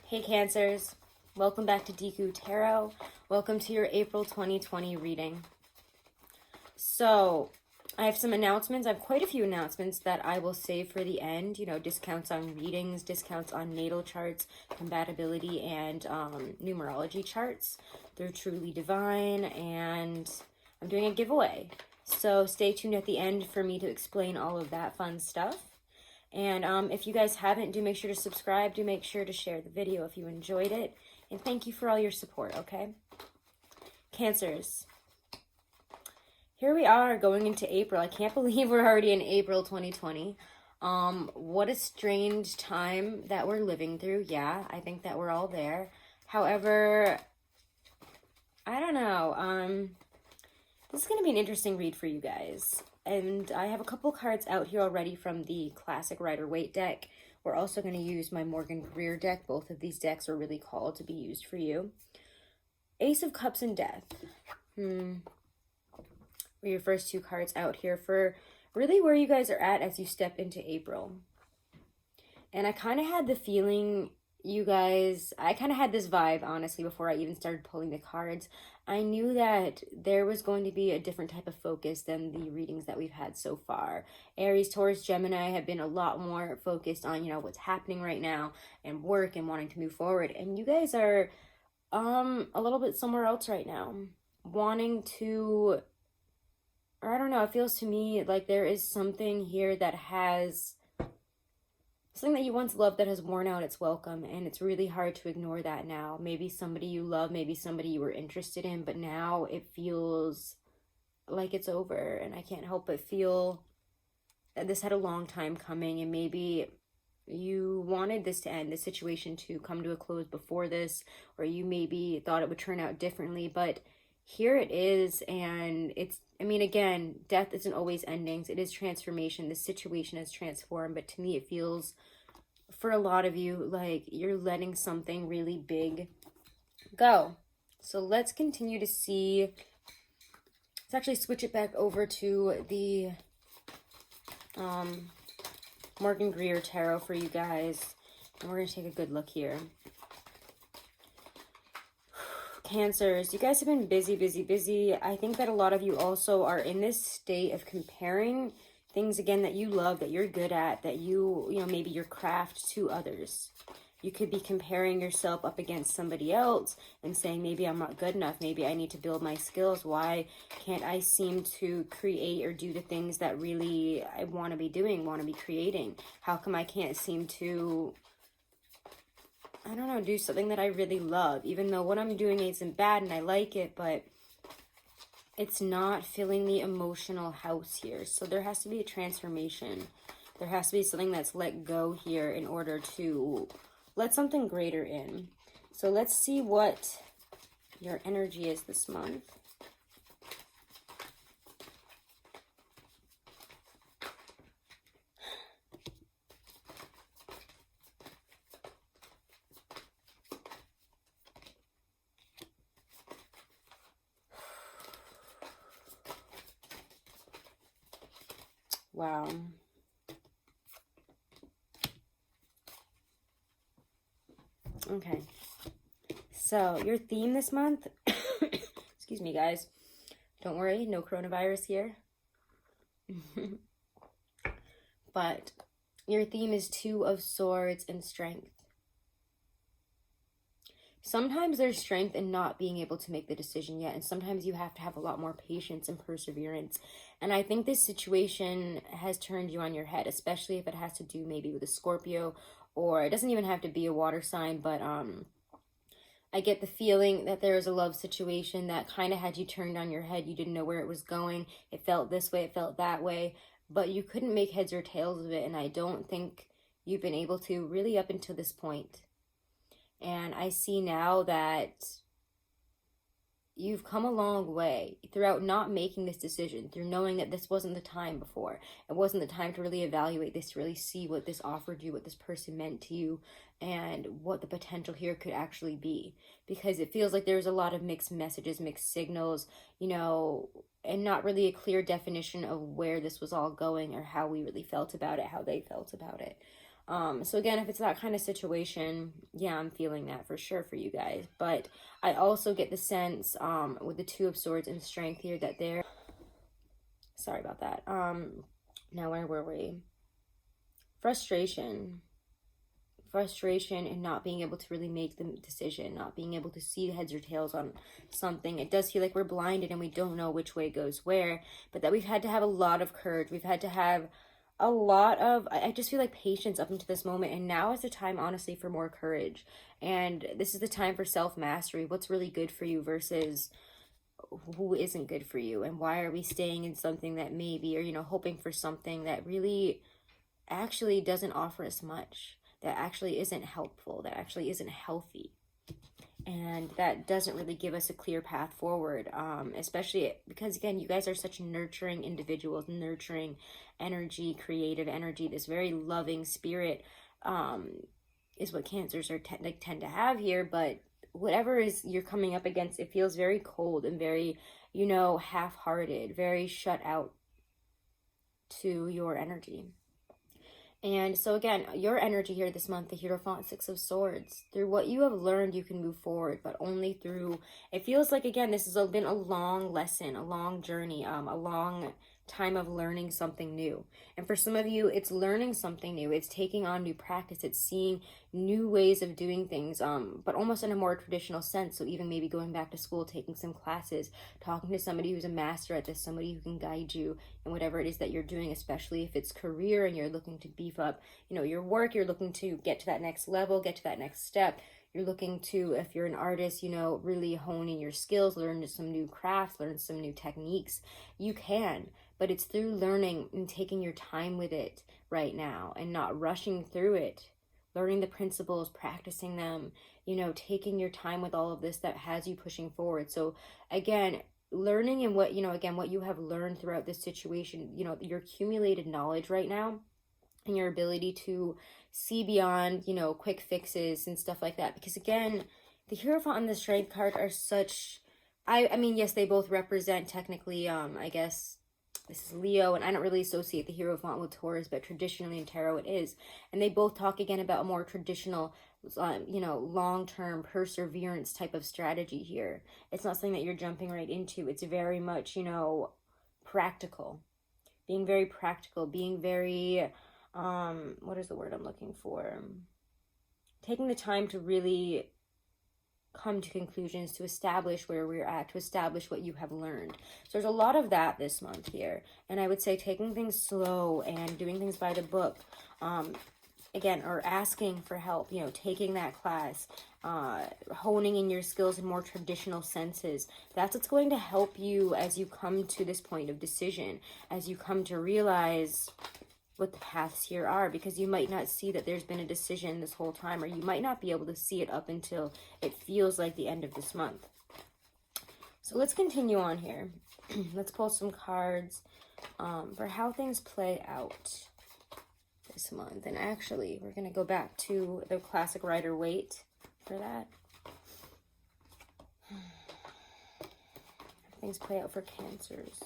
Hey Cancers, welcome back to Deku Tarot. Welcome to your April 2020 reading. So, I have some announcements. I have quite a few announcements that I will save for the end. You know, discounts on readings, discounts on natal charts, compatibility, and numerology charts. They're truly divine, and I'm doing a giveaway. So stay tuned at the end for me to explain all of that fun stuff. And if you guys haven't, do make sure to subscribe. Do make sure to share the video if you enjoyed it. And thank you for all your support, okay? Cancers. Here we are going into April. I can't believe we're already in April 2020. What a strange time that we're living through. Yeah, I think that we're all there. However, I don't know. This is going to be an interesting read for you guys. And I have a couple cards out here already from the classic Rider-Waite deck. We're also going to use my Morgan Greer deck. Both of these decks are really called to be used for you. Ace of Cups and Death. Were your first two cards out here for really where you guys are at as you step into April. And I kind of had the feeling, you guys, I kind of had this vibe, honestly, before I even started pulling the cards. I knew that there was going to be a different type of focus than the readings that we've had so far. Aries, Taurus, Gemini have been a lot more focused on, you know, what's happening right now and work and wanting to move forward. And you guys are a little bit somewhere else right now. Wanting to, or I don't know, it feels to me like there is something here that has something that you once loved that has worn out its welcome, and it's really hard to ignore that now. Maybe somebody you love, maybe somebody you were interested in, but now it feels like it's over, and I can't help but feel that this had a long time coming, and maybe you wanted this to end, this situation to come to a close before this, or you maybe thought it would turn out differently, but here it is, and it's, I mean, again, death isn't always endings. It is transformation. This situation has transformed, but to me it feels, for a lot of you, like you're letting something really big go. So let's continue to see. Let's actually switch it back over to the Morgan Greer Tarot for you guys. And we're going to take a good look here. Cancers, you guys have been busy. I think that a lot of you also are in this state of comparing things again that you love, that you're good at, that you know, maybe your craft to others. You could be comparing yourself up against somebody else and saying, maybe I'm not good enough. Maybe I need to build my skills. Why can't I seem to create or do the things that really I want to be doing, want to be creating? How come I can't seem to, I don't know, do something that I really love, even though what I'm doing isn't bad and I like it, but it's not filling the emotional house here. So there has to be a transformation. There has to be something that's let go here in order to let something greater in. So let's see what your energy is this month. Wow. Okay. So your theme this month, excuse me guys, don't worry, no coronavirus here. But your theme is Two of Swords and strength. Sometimes there's strength in not being able to make the decision yet, and sometimes you have to have a lot more patience and perseverance. And I think this situation has turned you on your head, especially if it has to do maybe with a Scorpio, or it doesn't even have to be a water sign, but I get the feeling that there is a love situation that kind of had you turned on your head. You didn't know where it was going. It felt this way, it felt that way, but you couldn't make heads or tails of it, and I don't think you've been able to really up until this point. And I see now that you've come a long way throughout not making this decision, through knowing that this wasn't the time before. It wasn't the time to really evaluate this, to really see what this offered you, what this person meant to you, and what the potential here could actually be. Because it feels like there's a lot of mixed messages, mixed signals, you know, and not really a clear definition of where this was all going or how we really felt about it, how they felt about it. So again, if it's that kind of situation, yeah, I'm feeling that for sure for you guys. But I also get the sense, with the Two of Swords and Strength here, that they're, sorry about that. Now where were we? Frustration and not being able to really make the decision, not being able to see heads or tails on something. It does feel like we're blinded and we don't know which way goes where, but that we've had to have a lot of courage. We've had to have a lot of, I just feel like, patience up until this moment. And now is the time, honestly, for more courage. And this is the time for self-mastery. What's really good for you versus who isn't good for you, and why are we staying in something that maybe, or, you know, hoping for something that really actually doesn't offer us much, that actually isn't helpful, that actually isn't healthy, and that doesn't really give us a clear path forward, especially because, again, you guys are such nurturing individuals, nurturing energy, creative energy, this very loving spirit, is what Cancers are tend to have here. But whatever is you're coming up against, it feels very cold and very, you know, half-hearted, very shut out to your energy. And so again, your energy here this month, the Hierophant, Six of Swords. Through what you have learned, you can move forward, but only through, it feels like, again, this has been a long lesson, a long journey, a long time of learning something new. And for some of you, it's learning something new. It's taking on new practice. It's seeing new ways of doing things, but almost in a more traditional sense. So even maybe going back to school, taking some classes, talking to somebody who's a master at this, somebody who can guide you in whatever it is that you're doing, especially if it's career and you're looking to beef up, you know, your work, you're looking to get to that next level, get to that next step. You're looking to, if you're an artist, you know, really honing your skills, learn some new crafts, learn some new techniques. You can, but it's through learning and taking your time with it right now and not rushing through it, learning the principles, practicing them, you know, taking your time with all of this that has you pushing forward. So again, learning and what, you know, again, what you have learned throughout this situation, you know, your accumulated knowledge right now, and your ability to see beyond, you know, quick fixes and stuff like that. Because again, the Hierophant and the Strength card are such, I mean, yes, they both represent technically, I guess this is Leo, and I don't really associate the Hierophant with Taurus, but traditionally in tarot it is. And they both talk again about a more traditional, you know, long-term perseverance type of strategy here. It's not something that you're jumping right into. It's very much, you know, practical, being very practical, being very, what is the word I'm looking for? Taking the time to really come to conclusions, to establish where we're at, to establish what you have learned. So there's a lot of that this month here. And I would say taking things slow and doing things by the book, again, or asking for help, you know, taking that class, honing in your skills in more traditional senses. That's what's going to help you as you come to this point of decision, as you come to realize what the paths here are, because you might not see that there's been a decision this whole time, or you might not be able to see it up until it feels like the end of this month. So let's continue on here. Let's pull some cards for how things play out this month. And actually, we're going to go back to the classic Rider-Waite for that. How things play out for Cancers.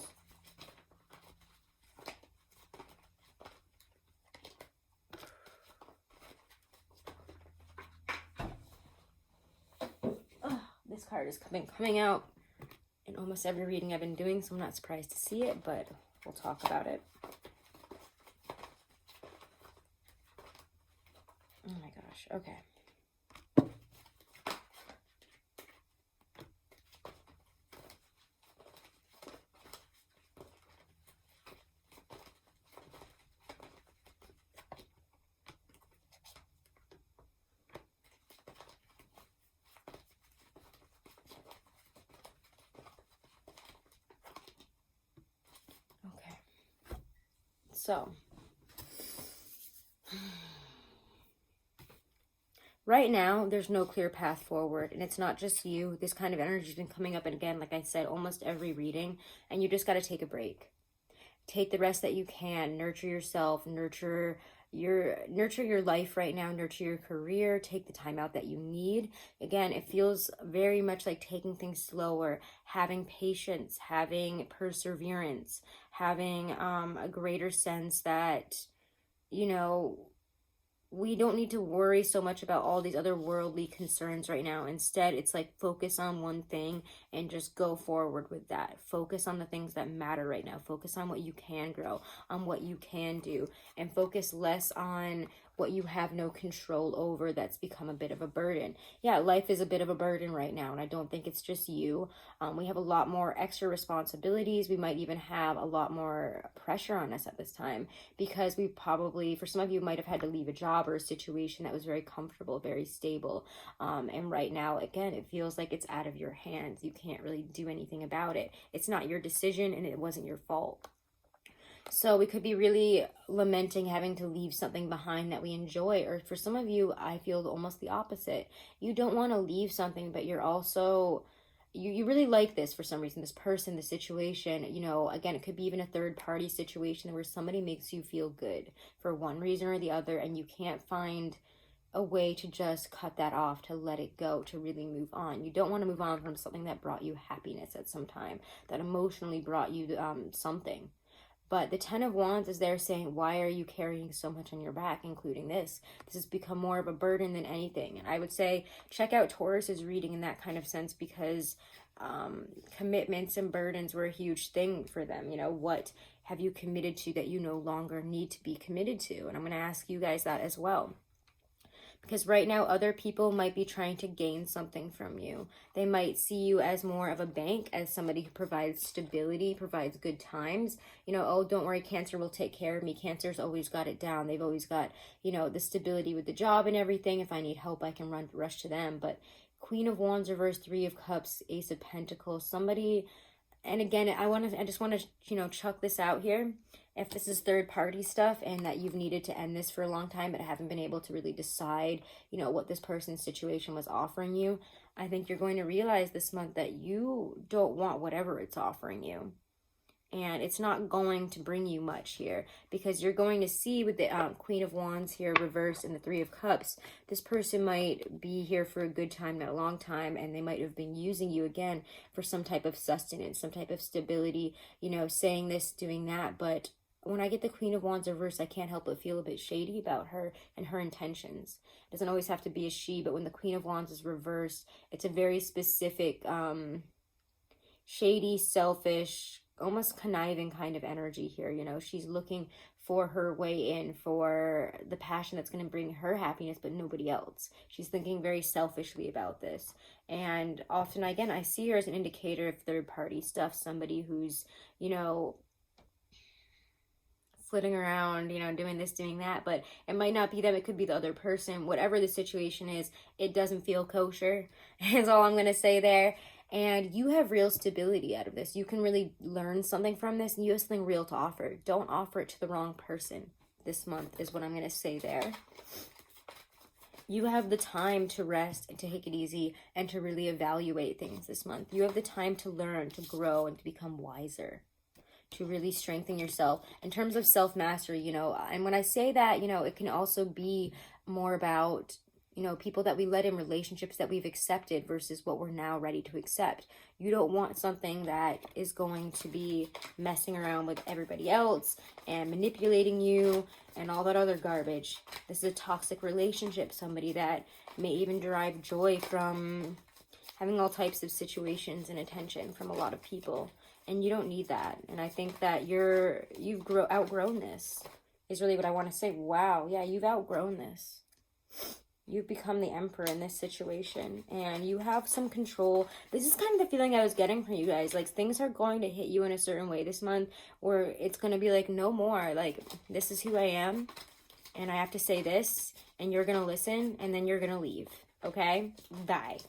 This card is coming out in almost every reading I've been doing, so I'm not surprised to see it, but we'll talk about it. Oh my gosh, okay. So, right now, there's no clear path forward, and it's not just you. This kind of energy has been coming up, and again, like I said, almost every reading, and you just got to take a break. Take the rest that you can. Nurture yourself, nurture your life right now, nurture your career, take the time out that you need. Again, it feels very much like taking things slower, having patience, having perseverance, having a greater sense that, you know, we don't need to worry so much about all these other worldly concerns right now. Instead, it's like focus on one thing and just go forward with that. Focus on the things that matter right now. Focus on what you can grow, on what you can do, and focus less on what you have no control over that's become a bit of a burden. Yeah, life is a bit of a burden right now, and I don't think it's just you. We have a lot more extra responsibilities. We might even have a lot more pressure on us at this time because we probably, for some of you, might have had to leave a job or a situation that was very comfortable, very stable. And right now, again, it feels like it's out of your hands. You can't really do anything about it. It's not your decision and it wasn't your fault. So we could be really lamenting having to leave something behind that we enjoy. Or for some of you, I feel almost the opposite. You don't want to leave something, but you're also, you really like this for some reason, this person, the situation. You know, again, it could be even a third party situation where somebody makes you feel good for one reason or the other, and you can't find a way to just cut that off, to let it go, to really move on. You don't want to move on from something that brought you happiness at some time, that emotionally brought you something. But the Ten of Wands is there saying, why are you carrying so much on your back, including this? This has become more of a burden than anything. And I would say check out Taurus's reading in that kind of sense, because commitments and burdens were a huge thing for them. You know, what have you committed to that you no longer need to be committed to? And I'm going to ask you guys that as well. Because right now, other people might be trying to gain something from you. They might see you as more of a bank, as somebody who provides stability, provides good times. You know, oh, don't worry, Cancer will take care of me. Cancer's always got it down. They've always got, you know, the stability with the job and everything. If I need help, I can rush to them. But Queen of Wands reverse, Three of Cups, Ace of Pentacles. Somebody, and again, I just want to, you know, chuck this out here. If this is third party stuff and that you've needed to end this for a long time but haven't been able to really decide, you know, what this person's situation was offering you, I think you're going to realize this month that you don't want whatever it's offering you. And it's not going to bring you much here, because you're going to see with the Queen of Wands here reversed and the Three of Cups, this person might be here for a good time, not a long time, and they might have been using you again for some type of sustenance, some type of stability, you know, saying this, doing that. But when I get the Queen of Wands reversed, I can't help but feel a bit shady about her and her intentions. It doesn't always have to be a she, but when the Queen of Wands is reversed, it's a very specific, shady, selfish, almost conniving kind of energy here. You know, she's looking for her way in, for the passion that's going to bring her happiness, but nobody else. She's thinking very selfishly about this. And often, again, I see her as an indicator of third-party stuff, somebody who's, you know, flitting around, you know, doing this, doing that, but it might not be them. It could be the other person. Whatever the situation is, it doesn't feel kosher, is all I'm going to say there. And you have real stability out of this. You can really learn something from this, and you have something real to offer. Don't offer it to the wrong person this month, is what I'm going to say there. You have the time to rest and to take it easy and to really evaluate things this month. You have the time to learn, to grow, and to become wiser, to really strengthen yourself in terms of self-mastery, you know. And when I say that, you know, it can also be more about, you know, people that we let in, relationships that we've accepted versus what we're now ready to accept. You don't want something that is going to be messing around with everybody else and manipulating you and all that other garbage. This is a toxic relationship, somebody that may even derive joy from having all types of situations and attention from a lot of people. And you don't need that. And I think that you've outgrown this, is really what I want to say. Wow, yeah, you've outgrown this. You've become the emperor in this situation, and you have some control. This is kind of the feeling I was getting from you guys. Like, things are going to hit you in a certain way this month, where it's going to be like, no more. Like, this is who I am, and I have to say this, and you're going to listen, and then you're going to leave. Okay? Bye.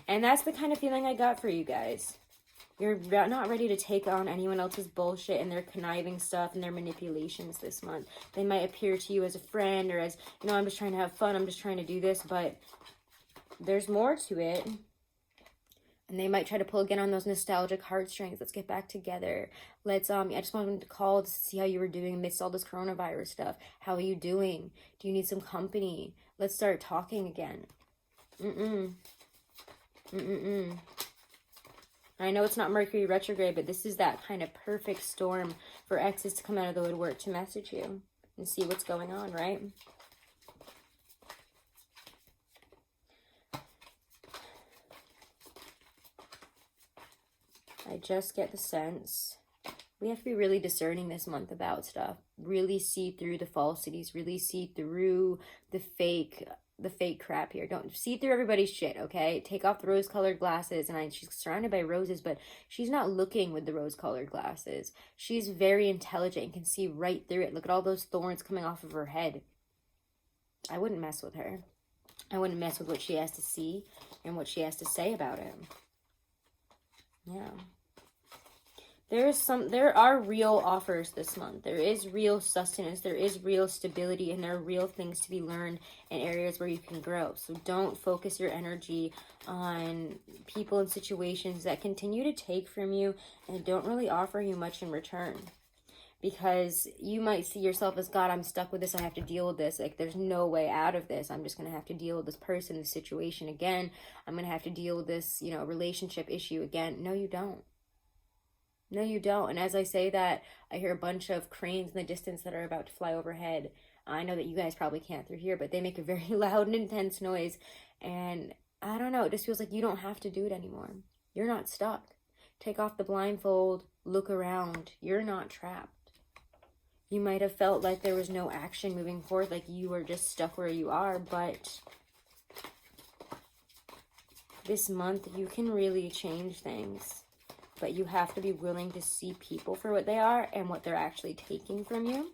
And that's the kind of feeling I got for you guys. You're not ready to take on anyone else's bullshit and their conniving stuff and their manipulations this month. They might appear to you as a friend or as, you know, I'm just trying to have fun, I'm just trying to do this, but there's more to it. And they might try to pull again on those nostalgic heartstrings. Let's get back together. Let's, I just wanted to call to see how you were doing amidst all this coronavirus stuff. How are you doing? Do you need some company? Let's start talking again. I know it's not Mercury retrograde, but this is that kind of perfect storm for exes to come out of the woodwork to message you and see what's going on, right? I just get the sense we have to be really discerning this month about stuff. Really see through the falsities, really see through the fake crap here. Don't see through everybody's shit, okay? Take off the rose-colored glasses. And she's surrounded by roses, but she's not looking with the rose-colored glasses. She's very intelligent and can see right through it. Look at all those thorns coming off of her head. I wouldn't mess with her. I wouldn't mess with what she has to see and what she has to say about it. Yeah. There are real offers this month. There is real sustenance. There is real stability, and there are real things to be learned in areas where you can grow. So don't focus your energy on people and situations that continue to take from you and don't really offer you much in return. Because you might see yourself as, God, I'm stuck with this. I have to deal with this. Like, there's no way out of this. I'm just going to have to deal with this person, this situation again. I'm going to have to deal with this, relationship issue again. No, you don't. No, you don't. And as I say that, I hear a bunch of cranes in the distance that are about to fly overhead. I know that you guys probably can't through here, but they make a very loud and intense noise. And I don't know, it just feels like you don't have to do it anymore. You're not stuck. Take off the blindfold, look around. You're not trapped. You might have felt like there was no action moving forward, like you were just stuck where you are, but this month you can really change things. But you have to be willing to see people for what they are and what they're actually taking from you.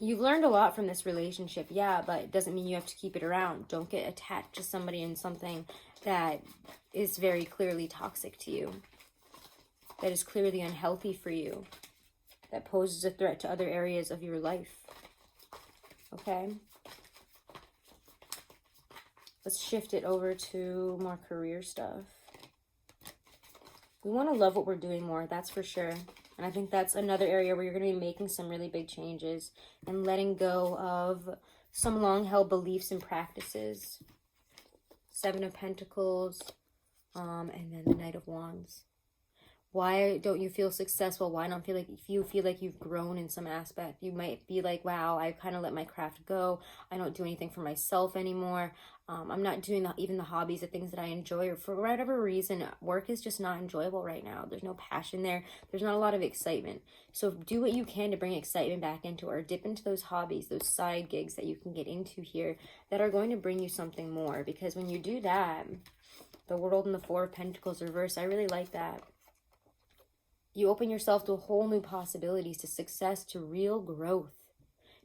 You've learned a lot from this relationship, yeah, but it doesn't mean you have to keep it around. Don't get attached to somebody in something that is very clearly toxic to you, that is clearly unhealthy for you, that poses a threat to other areas of your life. Okay? Let's shift it over to more career stuff. We want to love what we're doing more, that's for sure. And I think that's another area where you're going to be making some really big changes and letting go of some long-held beliefs and practices. Seven of Pentacles, and then the Knight of Wands. Why don't you feel successful? Why don't you feel like you've grown in some aspect? You might be like, wow, I kind of let my craft go. I don't do anything for myself anymore. I'm not doing even the hobbies, the things that I enjoy, or for whatever reason, work is just not enjoyable right now. There's no passion there. There's not a lot of excitement. So do what you can to bring excitement back into it, or dip into those hobbies, those side gigs that you can get into here that are going to bring you something more. Because when you do that, the World and the Four of Pentacles reverse, I really like that. You open yourself to a whole new possibilities, to success, to real growth,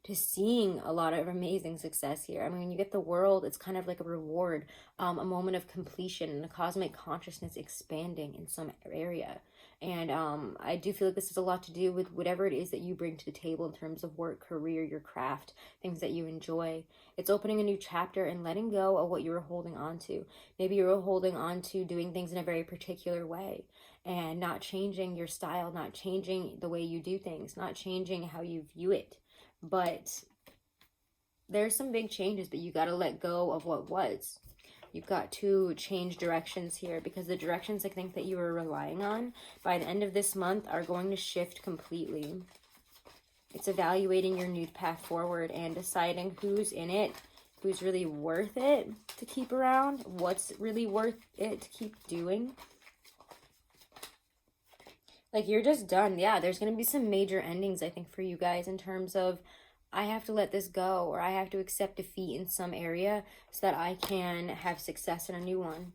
to seeing a lot of amazing success here. I mean, when you get the World, it's kind of like a reward, a moment of completion and a cosmic consciousness expanding in some area. And I do feel like this has a lot to do with whatever it is that you bring to the table in terms of work, career, your craft, things that you enjoy. It's opening a new chapter and letting go of what you were holding on to. Maybe you were holding on to doing things in a very particular way and not changing your style, not changing the way you do things, not changing how you view it. But there's some big changes, but you got to let go of what was. You've got to change directions here, because the directions I think that you were relying on by the end of this month are going to shift completely. It's evaluating your new path forward and deciding who's in it, who's really worth it to keep around, what's really worth it to keep doing. Like, you're just done. Yeah, there's going to be some major endings, I think, for you guys in terms of, I have to let this go, or I have to accept defeat in some area so that I can have success in a new one.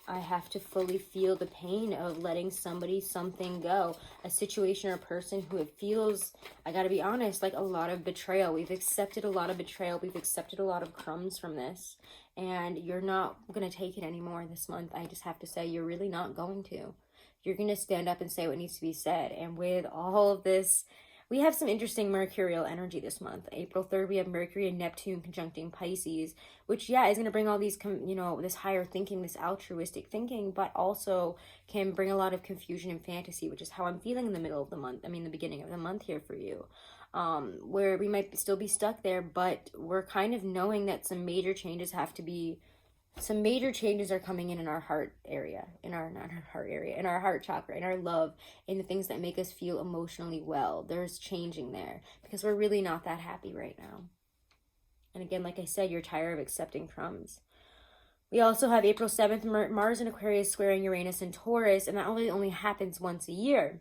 I have to fully feel the pain of letting something go. A situation or a person who it feels, I got to be honest, like a lot of betrayal. We've accepted a lot of betrayal. We've accepted a lot of crumbs from this. And you're not going to take it anymore this month. I just have to say, you're really not going to. You're going to stand up and say what needs to be said. And with all of this, we have some interesting mercurial energy this month. April 3rd, we have Mercury and Neptune conjuncting Pisces, which, yeah, is going to bring all these, this higher thinking, this altruistic thinking, but also can bring a lot of confusion and fantasy, which is how I'm feeling in the middle of the month. I mean, the beginning of the month here for you, where we might still be stuck there, but we're kind of knowing that some major changes are coming in our heart area, in our heart chakra, in our love, in the things that make us feel emotionally well. There's changing there because we're really not that happy right now. And again, like I said, you're tired of accepting crumbs. We also have April 7th, Mars in Aquarius squaring Uranus and Taurus, and that only happens once a year.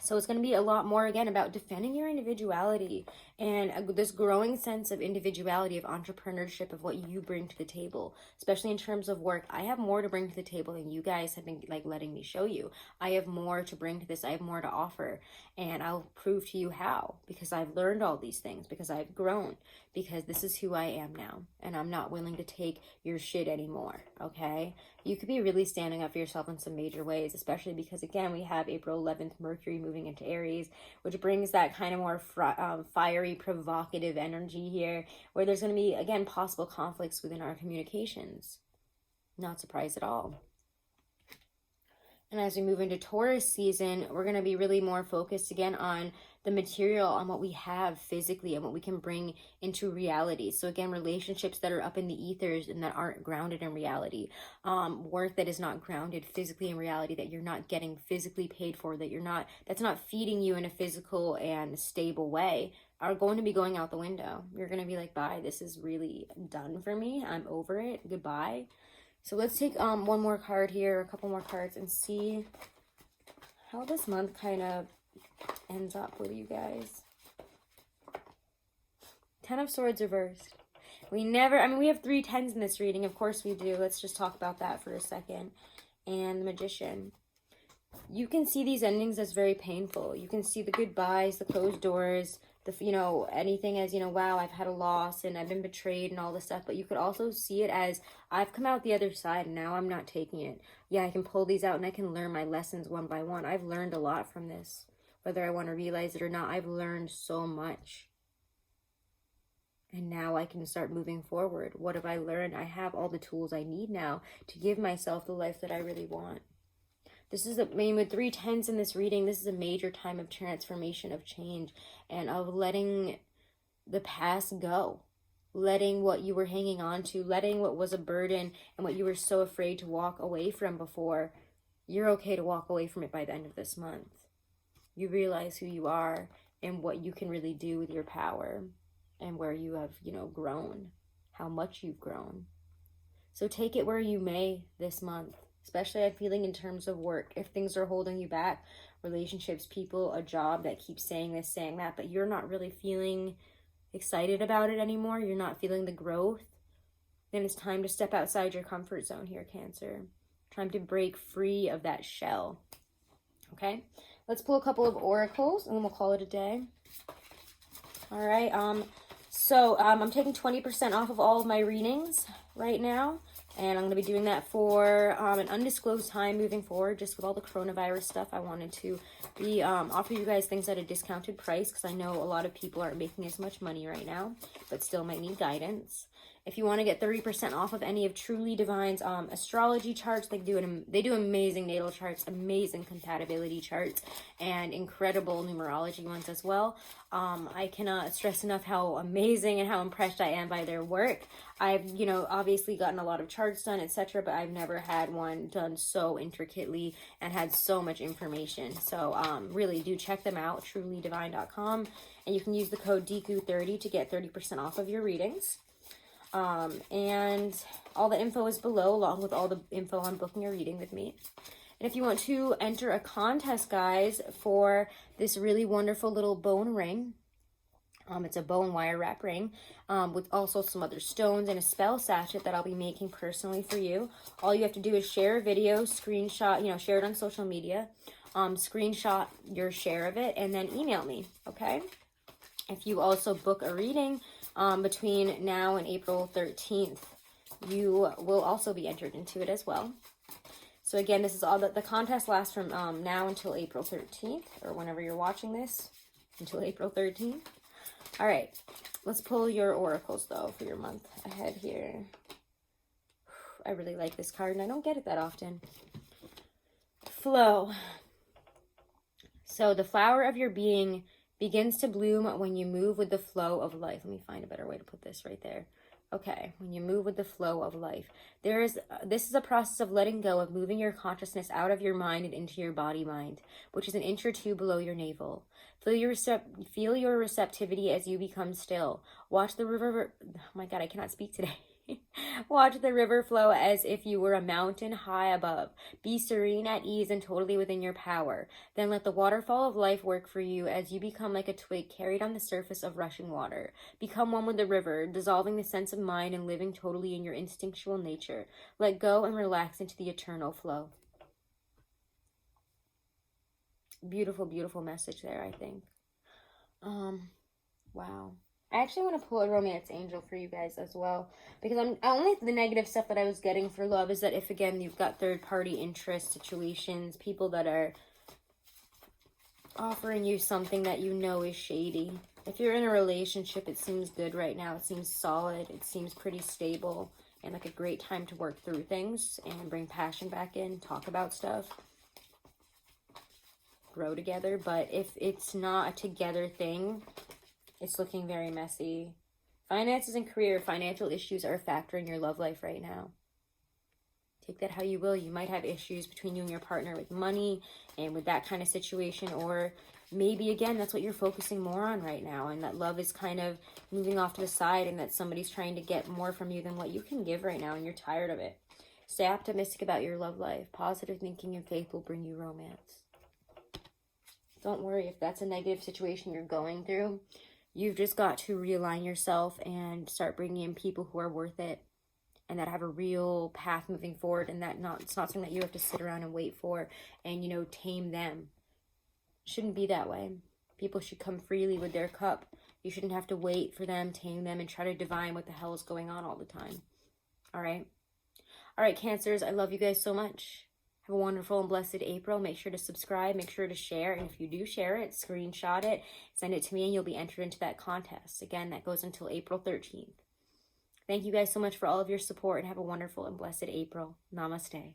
So it's going to be a lot more, again, about defending your individuality and this growing sense of individuality, of entrepreneurship, of what you bring to the table, especially in terms of work. I have more to bring to the table than you guys have been like letting me show you. I have more to bring to this. I have more to offer, and I'll prove to you how, because I've learned all these things, because I've grown, because this is who I am now, and I'm not willing to take your shit anymore, okay? You could be really standing up for yourself in some major ways, especially because, again, we have April 11th, Mercury moving into Aries, which brings that kind of more fiery, provocative energy here, where there's going to be, again, possible conflicts within our communications. Not surprised at all. And as we move into Taurus season, we're going to be really more focused again on the material, on what we have physically and what we can bring into reality. So again, relationships that are up in the ethers and that aren't grounded in reality. Work that is not grounded physically in reality, that you're not getting physically paid for, that's not feeding you in a physical and stable way, are going to be going out the window. You're going to be like, bye, this is really done for me. I'm over it. Goodbye. So let's take one more card here, a couple more cards, and see how this month kind of ends up with you guys. Ten of Swords reversed. We have 3 10s in this reading. Of course we do. Let's just talk about that for a second. And the Magician. You can see these endings as very painful. You can see the goodbyes, the closed doors, anything as, wow, I've had a loss and I've been betrayed and all this stuff. But you could also see it as, I've come out the other side and now I'm not taking it. Yeah, I can pull these out and I can learn my lessons one by one. I've learned a lot from this. Whether I want to realize it or not, I've learned so much. And now I can start moving forward. What have I learned? I have all the tools I need now to give myself the life that I really want. This is, with 3 10s in this reading, this is a major time of transformation, of change, and of letting the past go. Letting what you were hanging on to, letting what was a burden and what you were so afraid to walk away from before. You're okay to walk away from it by the end of this month. You realize who you are and what you can really do with your power and where you have, grown, how much you've grown. So take it where you may this month. Especially I'm feeling in terms of work. If things are holding you back, relationships, people, a job that keeps saying this, saying that, but you're not really feeling excited about it anymore, you're not feeling the growth, then it's time to step outside your comfort zone here, Cancer. Time to break free of that shell. Okay? Let's pull a couple of oracles and then we'll call it a day. All right. I'm taking 20% off of all of my readings right now. And I'm going to be doing that for an undisclosed time moving forward, just with all the coronavirus stuff. I wanted to be offer you guys things at a discounted price because I know a lot of people aren't making as much money right now, but still might need guidance. If you want to get 30% off of any of Truly Divine's astrology charts, they do amazing natal charts, amazing compatibility charts, and incredible numerology ones as well. I cannot stress enough how amazing and how impressed I am by their work. I've, obviously gotten a lot of charts done, etc., but I've never had one done so intricately and had so much information. So really do check them out, trulydivine.com, and you can use the code Deku30 to get 30% off of your readings. And all the info is below, along with all the info on booking a reading with me. And if you want to enter a contest, guys, for this really wonderful little bone ring, it's a bone wire wrap ring, with also some other stones and a spell sachet that I'll be making personally for you. All you have to do is share a video, screenshot, share it on social media, screenshot your share of it, and then email me, okay? If you also book a reading between now and April 13th, you will also be entered into it as well. So again, this is all the contest lasts from now until April 13th, or whenever you're watching this, until April 13th. All right, let's pull your oracles though for your month ahead here. I really like this card and I don't get it that often. Flow. So the flower of your being begins to bloom when you move with the flow of life. Let me find a better way to put this right there. Okay, when you move with the flow of life. This is a process of letting go, of moving your consciousness out of your mind and into your body-mind, which is an inch or two below your navel. Feel your receptivity as you become still. Watch the river. Oh my God, I cannot speak today. Watch the river flow as if you were a mountain high above. Be serene, at ease, and totally within your power. Then let the waterfall of life work for you as you become like a twig carried on the surface of rushing water. Become one with the river, dissolving the sense of mind and living totally in your instinctual nature. Let go and relax into the eternal flow. Beautiful, beautiful message there, I think. Wow. I actually want to pull a romance angel for you guys as well, because only the negative stuff that I was getting for love is that if, again, you've got third-party interest situations, people that are offering you something that you know is shady. If you're in a relationship, it seems good right now. It seems solid. It seems pretty stable and like a great time to work through things and bring passion back in, talk about stuff, grow together. But if it's not a together thing, it's looking very messy. Finances and career, financial issues are a factor in your love life right now. Take that how you will. You might have issues between you and your partner with money and with that kind of situation, or maybe, again, that's what you're focusing more on right now, and that love is kind of moving off to the side, and that somebody's trying to get more from you than what you can give right now, and you're tired of it. Stay optimistic about your love life. Positive thinking and faith will bring you romance. Don't worry if that's a negative situation you're going through. You've just got to realign yourself and start bringing in people who are worth it and that have a real path moving forward, and that it's not something that you have to sit around and wait for and, tame them. Shouldn't be that way. People should come freely with their cup. You shouldn't have to wait for them, tame them, and try to divine what the hell is going on all the time. All right? All right, Cancers, I love you guys so much. Have a wonderful and blessed April. Make sure to subscribe. Make sure to share. And if you do share it, screenshot it, send it to me, and you'll be entered into that contest. Again, that goes until April 13th. Thank you guys so much for all of your support, and have a wonderful and blessed April. Namaste.